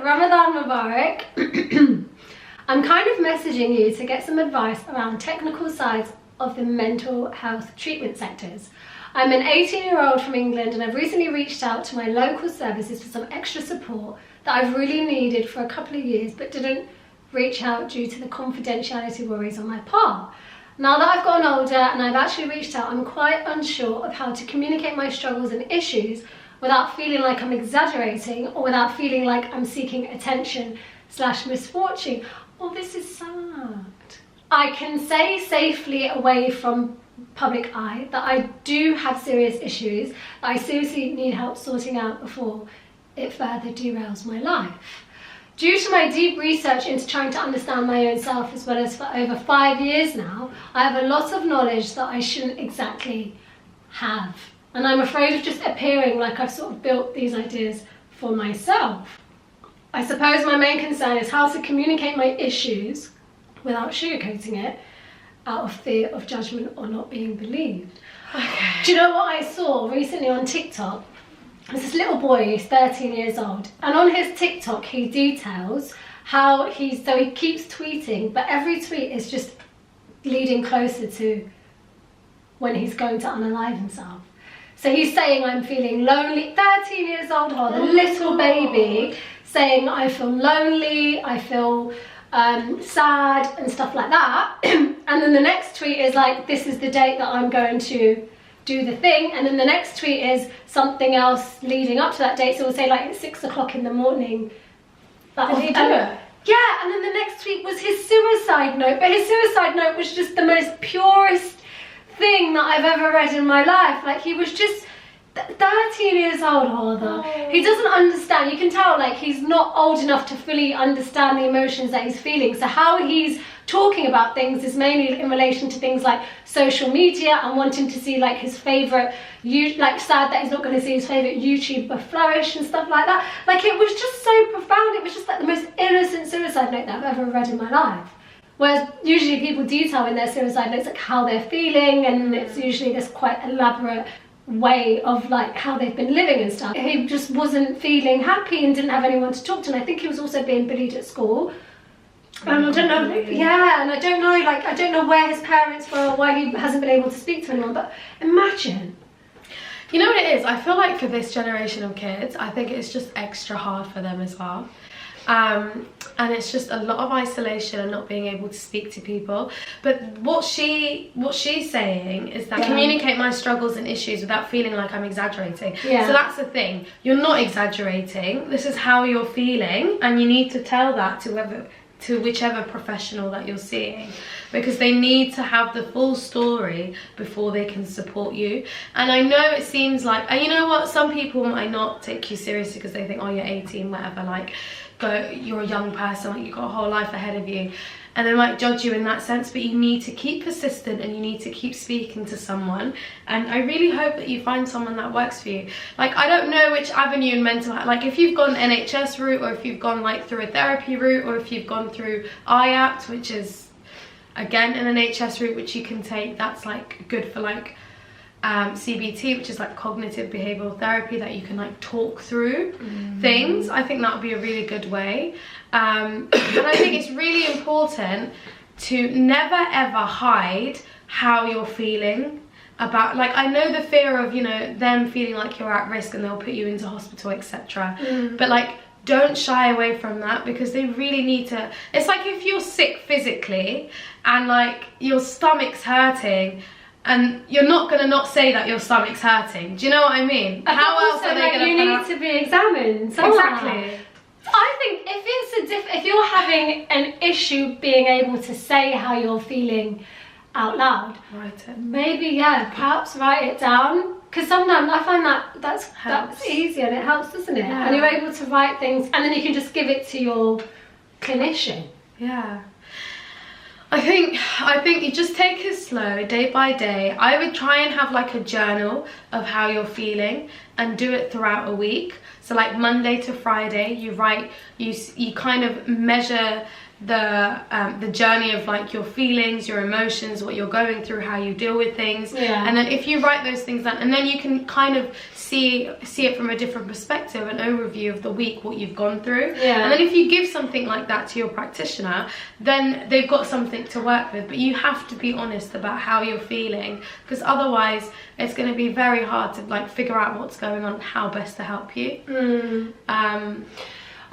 Ramadan Mubarak. I'm kind of messaging you to get some advice around technical sides of the mental health treatment sectors. I'm an 18-year-old from England and I've recently reached out to my local services for some extra support that I've really needed for a couple of years but didn't reach out due to the confidentiality worries on my part. Now that I've gotten older and I've actually reached out, I'm quite unsure of how to communicate my struggles and issues without feeling like I'm exaggerating or without feeling like I'm seeking attention / misfortune. Oh, this is sad. I can say safely away from public eye that I do have serious issues that I seriously need help sorting out before it further derails my life. Due to my deep research into trying to understand my own self, as well as for over 5 years now, I have a lot of knowledge that I shouldn't exactly have. And I'm afraid of just appearing like I've sort of built these ideas for myself. I suppose my main concern is how to communicate my issues without sugarcoating it, out of fear of judgment or not being believed. Okay. Do you know what I saw recently on TikTok? There's this little boy, he's 13 years old, and on his TikTok he details how he keeps tweeting, but every tweet is just leading closer to when he's going to unalive himself. So he's saying, I'm feeling lonely, 13 years old, the little baby, saying I feel lonely, I feel sad and stuff like that. And then the next tweet is like, this is the date that I'm going to do the thing, and then the next tweet is something else leading up to that date. So we'll say like it's 6 o'clock in the morning. Did he do it? Yeah, and then the next tweet was his suicide note, but his suicide note was just the most purest thing that I've ever read in my life. Like, he was just 13 years old, Harder. Oh. He doesn't understand. You can tell, like, he's not old enough to fully understand the emotions that he's feeling. So how he's talking about things is mainly in relation to things like social media and wanting to see like his favorite, like sad that he's not going to see his favorite YouTuber flourish and stuff like that. Like, it was just so profound. It was just like the most innocent suicide note that I've ever read in my life. Whereas usually people detail in their suicide notes like how they're feeling, and it's usually this quite elaborate way of like how they've been living and stuff. He just wasn't feeling happy and didn't have anyone to talk to, and I think he was also being bullied at school. And I don't know, yeah, and I don't know, like, I don't know where his parents were or why he hasn't been able to speak to anyone, but imagine. You know what it is? I feel like for this generation of kids, I think it's just extra hard for them as well. And it's just a lot of isolation and not being able to speak to people. But what she's saying is that communicate my struggles and issues without feeling like I'm exaggerating. Yeah. So that's the thing. You're not exaggerating. This is how you're feeling, and you need to tell that to whichever professional that you're seeing, because they need to have the full story before they can support you. And I know it seems like, and you know what, some people might not take you seriously because they think, oh, you're 18, whatever, like, you're a young person, like, you've got a whole life ahead of you, and they might judge you in that sense. But you need to keep persistent and you need to keep speaking to someone, and I really hope that you find someone that works for you. Like, I don't know which avenue in mental health, like if you've gone NHS route, or if you've gone like through a therapy route, or if you've gone through IAPT, which is again an NHS route which you can take, that's like good for like CBT, which is like cognitive behavioral therapy, that you can like talk through things. I think that would be a really good way. And I think it's really important to never ever hide how you're feeling about, like, I know the fear of, you know, them feeling like you're at risk and they'll put you into hospital, etc. But like, don't shy away from that, because they really need to. It's like if you're sick physically and like your stomach's hurting, and you're not going to not say that your stomach's hurting. Do you know what I mean? How else are they going to? You need to be examined. Exactly. I think if you're having an issue being able to say how you're feeling out loud, write it. Maybe, yeah, perhaps write it down. Because sometimes I find that's easy, and it helps, doesn't it? Yeah. And you're able to write things, and then you can just give it to your clinician. Yeah. I think you just take it slow, day by day. I would try and have like a journal of how you're feeling and do it throughout a week. So like Monday to Friday, you write, you kind of measure the journey of like your feelings, your emotions, what you're going through, how you deal with things. Yeah. And then if you write those things down, and then you can kind of see it from a different perspective, an overview of the week, what you've gone through. Yeah. And then if you give something like that to your practitioner, then they've got something to work with. But you have to be honest about how you're feeling, because otherwise it's going to be very hard to like figure out what's going on and how best to help you.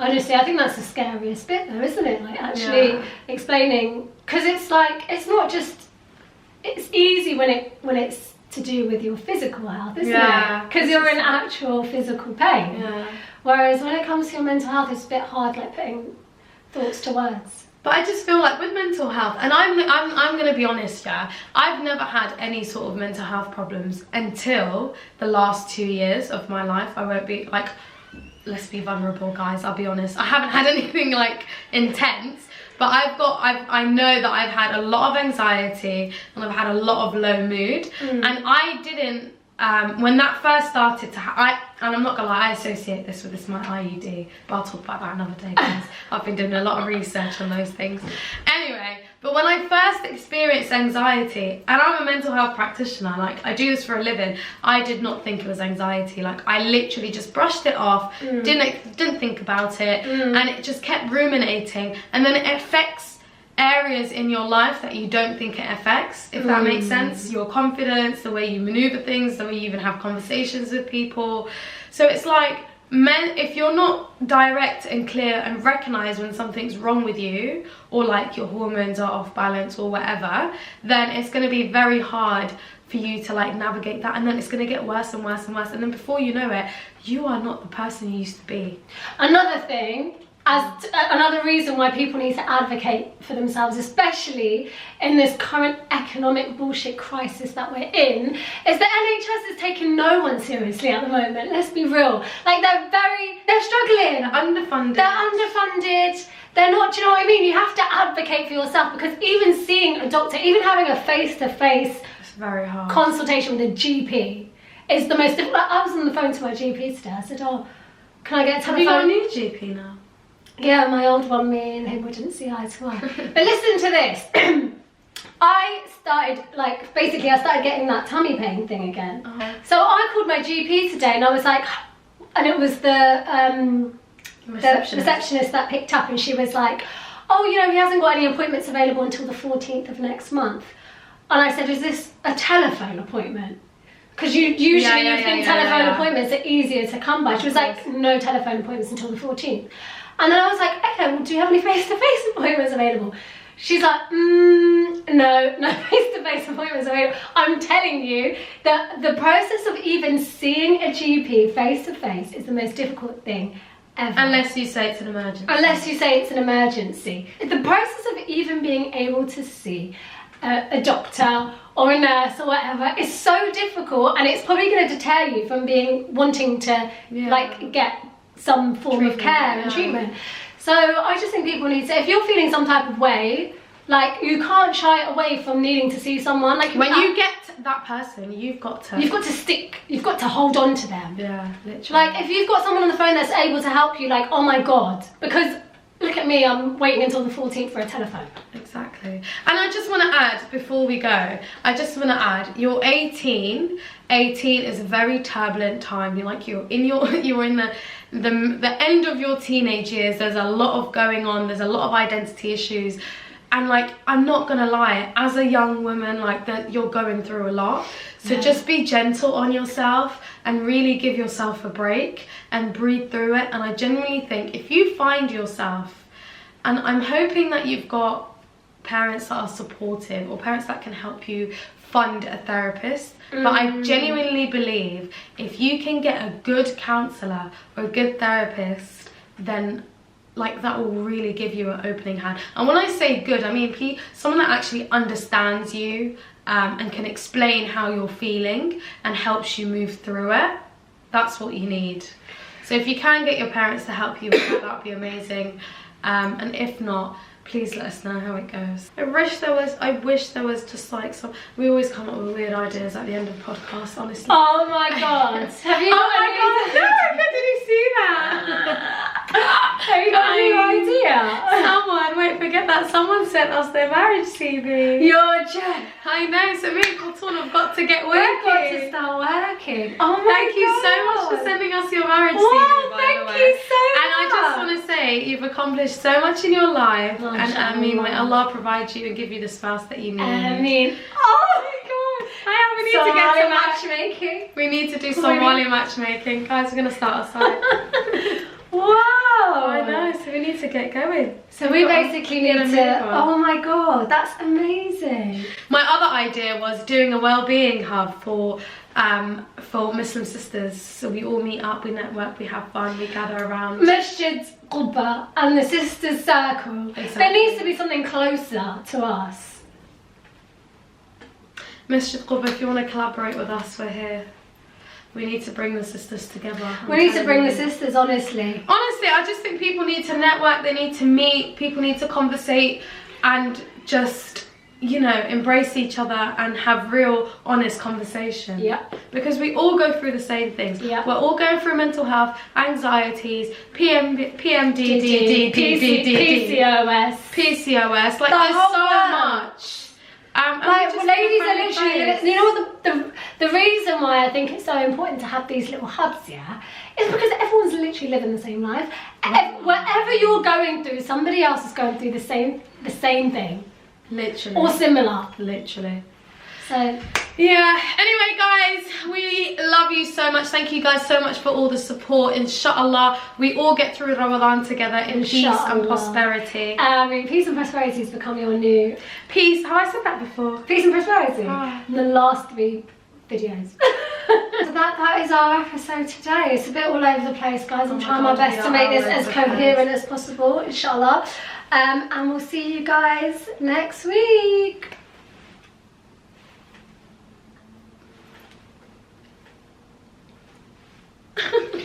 Honestly, I think that's the scariest bit though, isn't it? Like actually explaining, because it's like, it's not just, it's easy when it's to do with your physical health, isn't it? Because you're in actual physical pain. Whereas when it comes to your mental health, it's a bit hard, like putting thoughts to words. But I just feel like with mental health, and I'm gonna be honest, yeah, I've never had any sort of mental health problems until the last 2 years of my life. I won't be like, let's be vulnerable, guys, I'll be honest. I haven't had anything like intense, but I know that I've had a lot of anxiety and I've had a lot of low mood. And I didn't, when that first started to and I'm not gonna lie, I associate this with my IUD, but I'll talk about that another day, guys. I've been doing a lot of research on those things. Anyway, but when I first experienced anxiety, and I'm a mental health practitioner, like I do this for a living, I did not think it was anxiety. Like I literally just brushed it off, didn't think about it, and it just kept ruminating, and then it affects areas in your life that you don't think it affects, if that makes sense. Your confidence, the way you maneuver things, the way you even have conversations with people. So it's like, if you're not direct and clear and recognize when something's wrong with you, or like your hormones are off balance or whatever, then it's going to be very hard for you to like navigate that, and then it's going to get worse and worse and worse, and then before you know it, you are not the person you used to be. Another thing, another reason why people need to advocate for themselves, especially in this current economic bullshit crisis that we're in, is that NHS is taking no one seriously at the moment. Let's be real. Like they're struggling. They're underfunded. They're not, do you know what I mean? You have to advocate for yourself, because even seeing a doctor, even having a face-to-face very hard consultation with a GP is the most difficult. I was on the phone to my GP today. I said, oh, can I get a telephone? Have you got a new GP now? Yeah, my old one, me and him wouldn't see eye to eye. But listen to this. I started getting that tummy pain thing again. So I called my GP today and I was like, and it was the receptionist that picked up, and she was like, oh, you know, he hasn't got any appointments available until the 14th of next month. And I said, is this a telephone appointment? Because usually you think telephone appointments are easier to come by. She was like, no telephone appointments until the 14th. And then I was like, okay, well, do you have any face-to-face appointments available? She's like, no face-to-face appointments available. I'm telling you that the process of even seeing a GP face-to-face is the most difficult thing ever. Unless you say it's an emergency. Unless you say it's an emergency. The process of even being able to see a doctor or a nurse or whatever is so difficult, and it's probably going to deter you from wanting to like get some form of care and treatment. So I just think people need to, if you're feeling some type of way, like you can't shy away from needing to see someone. Like when you get that person, you've got to hold on to them. Yeah, literally. Like if you've got someone on the phone that's able to help you, like, oh my god, because look at me, I'm waiting until the 14th for a telephone. Exactly. And I just want to add, before we go, you're 18. 18 is a very turbulent time. You're in the end of your teenage years. There's a lot of going on. There's a lot of identity issues. And like, I'm not gonna lie, as a young woman, like that, you're going through a lot. So just be gentle on yourself and really give yourself a break and breathe through it. And I genuinely think if you find yourself, and I'm hoping that you've got parents that are supportive or parents that can help you fund a therapist, but I genuinely believe if you can get a good counsellor or a good therapist, then like that will really give you an opening hand. And when I say good, I mean someone that actually understands you and can explain how you're feeling and helps you move through it. That's what you need. So if you can get your parents to help you with that would be amazing. And if not, please let us know how it goes. I wish there was just like some, we always come up with weird ideas at the end of podcasts, honestly. Oh my god. Have you got did you see that? Have you got a new idea? Someone, wait for forget that someone sent us their marriage CV. You're joking. I know, so me and Cotton have got to get working. We've got to start working. Oh my Thank you so much for sending us your marriage CV, by thank the way. you so much. And I just want to say, you've accomplished so much in your life. Oh, and I mean, may Allah provide you and give you the spouse that you need. I mean, oh my god. We need to get some matchmaking. We need to do Somali matchmaking. Guys, we're going to start a site. Wow. I know, so we need to get going. So we basically need to, oh my god, that's amazing. My other idea was doing a well-being hub for Muslim sisters. So we all meet up, we network, we have fun, we gather around. Masjid Quba and the Sisters Circle. Exactly. There needs to be something closer to us. Masjid Quba, if you want to collaborate with us, we're here. We need to bring the sisters together. We need to bring the sisters, honestly. Honestly, I just think people need to network, they need to meet, people need to conversate and just, you know, embrace each other and have real, honest conversation. Yeah. Because we all go through the same things. Yeah. We're all going through mental health, anxieties, PMDD, PCOS. Like, there's so much. Like, ladies are literally, you know what the reason why I think it's so important to have these little hubs, yeah, is because everyone's literally living the same life. Whatever you're going through, somebody else is going through the same thing. Literally. Or similar. Literally. So yeah, anyway guys, we love you so much. Thank you guys so much for all the support. Inshallah, we all get through Ramadan together in peace and prosperity. Peace and prosperity has become your new... Peace, have I said that before? Peace and prosperity? Oh. The last 3 videos. So that is our episode today. It's a bit all over the place, guys. I'm trying my best to make this as coherent as possible, inshallah. And we'll see you guys next week.